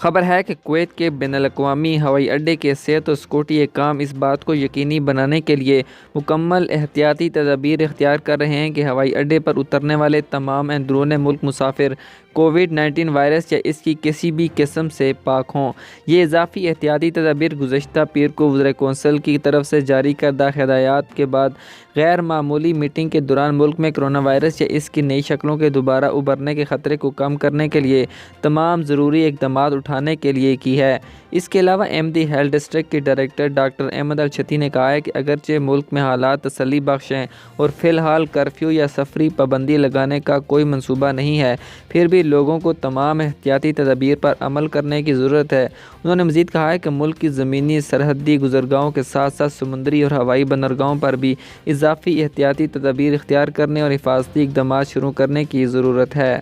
خبر ہے کہ کویت کے بین الاقوامی ہوائی اڈے کے صحت و سکیورٹی حکام اس بات کو یقینی بنانے کے لیے مکمل احتیاطی تدابیر اختیار کر رہے ہیں کہ ہوائی اڈے پر اترنے والے تمام اندرون ملک مسافر کووڈ-19 وائرس یا اس کی کسی بھی قسم سے پاک ہوں۔ یہ اضافی احتیاطی تدابیر گزشتہ پیر کو وزراء کونسل کی طرف سے جاری کردہ ہدایات کے بعد غیر معمولی میٹنگ کے دوران ملک میں کرونا وائرس یا اس کی نئی شکلوں کے دوبارہ ابھرنے کے خطرے کو کم کرنے کے لیے تمام ضروری اقدامات اٹھانے کے لیے کی ہے۔ اس کے علاوہ احمدی ہیلتھ ڈسٹرکٹ کے ڈائریکٹر ڈاکٹر احمد الشتی نے کہا ہے کہ اگرچہ ملک میں حالات تسلی بخش ہیں اور فی الحال کرفیو یا سفری پابندی لگانے کا کوئی منصوبہ نہیں ہے، پھر بھی لوگوں کو تمام احتیاطی تدابیر پر عمل کرنے کی ضرورت ہے۔ انہوں نے مزید کہا ہے کہ ملک کی زمینی سرحدی گزرگاہوں کے ساتھ ساتھ سمندری اور ہوائی بندرگاہوں پر بھی اضافی احتیاطی تدابیر اختیار کرنے اور حفاظتی اقدامات شروع کرنے کی ضرورت ہے۔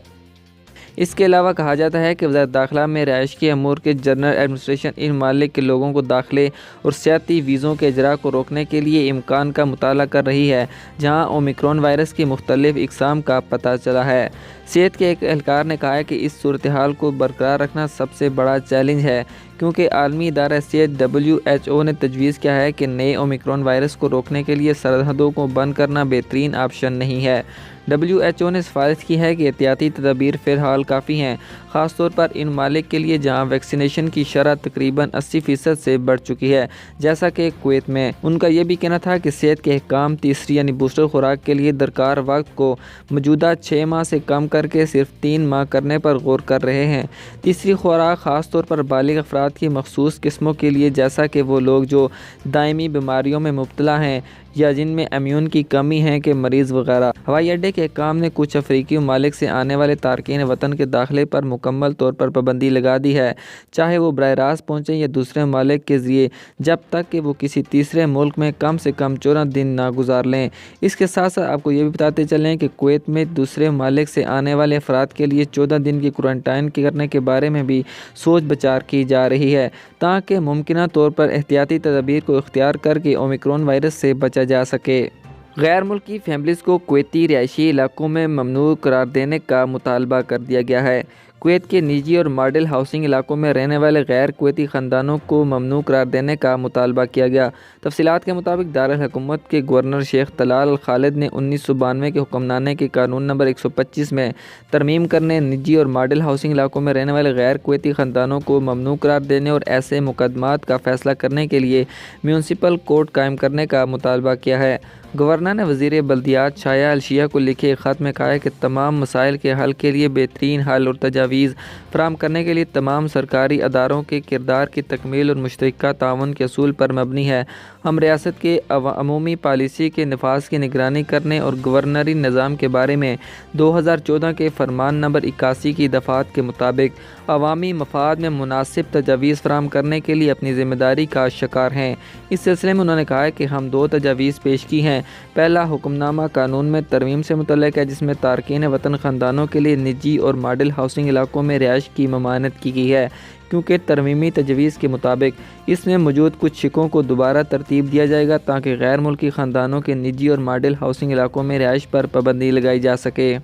اس کے علاوہ کہا جاتا ہے کہ وزارت داخلہ میں رہائشی امور کے جنرل ایڈمنسٹریشن ان ممالک کے لوگوں کو داخلے اور سیاحتی ویزوں کے اجراء کو روکنے کے لیے امکان کا مطالعہ کر رہی ہے جہاں اومیکرون وائرس کی مختلف اقسام کا پتہ چلا ہے۔ صحت کے ایک اہلکار نے کہا ہے کہ اس صورتحال کو برقرار رکھنا سب سے بڑا چیلنج ہے کیونکہ عالمی ادارہ صحت WHO نے تجویز کیا ہے کہ نئے اومیکرون وائرس کو روکنے کے لیے سرحدوں کو بند کرنا بہترین آپشن نہیں ہے۔ WHO نے سفارش کی ہے کہ احتیاطی تدابیر فی الحال کافی ہیں، خاص طور پر ان ممالک کے لیے جہاں ویکسینیشن کی شرح تقریباً 80% سے بڑھ چکی ہے، جیسا کہ کویت میں۔ ان کا یہ بھی کہنا تھا کہ صحت کے حکام تیسری یعنی بوسٹر خوراک کے لیے درکار وقت کو موجودہ 6 ماہ سے کم کر کے صرف 3 ماہ کرنے پر غور کر رہے ہیں۔ تیسری خوراک خاص طور پر بالغ افراد کی مخصوص قسموں کے لیے، جیسا کہ وہ لوگ جو دائمی بیماریوں میں مبتلا ہیں یا جن میں امیون کی کمی ہے کے مریض وغیرہ۔ ہوائی اڈے کے حکام نے کچھ افریقی ممالک سے آنے والے تارکین وطن کے داخلے پر مکمل طور پر پابندی لگا دی ہے، چاہے وہ براہ راست پہنچیں یا دوسرے ممالک کے ذریعے، جب تک کہ وہ کسی تیسرے ملک میں کم سے کم 14 دن نہ گزار لیں۔ اس کے ساتھ ساتھ آپ کو یہ بھی بتاتے چلیں کہ کویت میں دوسرے ممالک سے آنے والے افراد کے لیے 14 دن کی کوارنٹائن کرنے کے بارے میں بھی سوچ بچار کی جا رہی ہے تاکہ ممکنہ طور پر احتیاطی تدابیر کو اختیار کر کے اومیکرون وائرس سے بچا جا سکے۔ غیر ملکی فیملیز کو کویتی رہائشی علاقوں میں ممنوع قرار دینے کا مطالبہ کر دیا گیا ہے۔ کویت کے نجی اور ماڈل ہاؤسنگ علاقوں میں رہنے والے غیر کویتی خاندانوں کو ممنوع قرار دینے کا مطالبہ کیا گیا۔ تفصیلات کے مطابق دارالحکومت کے گورنر شیخ طلال الخالد نے 1992 کے حکم نامے کے قانون نمبر 125 میں ترمیم کرنے، نجی اور ماڈل ہاؤسنگ علاقوں میں رہنے والے غیر کویتی خاندانوں کو ممنوع قرار دینے اور ایسے مقدمات کا فیصلہ کرنے کے لیے میونسپل کورٹ قائم کرنے کا مطالبہ کیا ہے۔ گورنر نے وزیر بلدیات شایہ الشیعہ کو لکھے ایک خط میں کہا ہے کہ تمام مسائل کے حل کے لیے بہترین حل اور تجاویز فراہم کرنے کے لیے تمام سرکاری اداروں کے کردار کی تکمیل اور مشترکہ تعاون کے اصول پر مبنی ہے۔ ہم ریاست کے عمومی پالیسی کے نفاذ کی نگرانی کرنے اور گورنری نظام کے بارے میں 2014 کے فرمان نمبر 81 کی دفعات کے مطابق عوامی مفاد میں مناسب تجاویز فراہم کرنے کے لیے اپنی ذمہ داری کا شکار ہیں۔ اس سلسلے میں انہوں نے کہا ہے کہ ہم 2 تجاویز پیش کی ہیں۔ پہلا حکم نامہ قانون میں ترمیم سے متعلق ہے جس میں تارکین وطن خاندانوں کے لیے نجی اور ماڈل ہاؤسنگ علاقوں میں رہائش کی ممانعت کی گئی ہے، کیونکہ ترمیمی تجویز کے مطابق اس میں موجود کچھ شقوں کو دوبارہ ترتیب دیا جائے گا تاکہ غیر ملکی خاندانوں کے نجی اور ماڈل ہاؤسنگ علاقوں میں رہائش پر پابندی لگائی جا سکے۔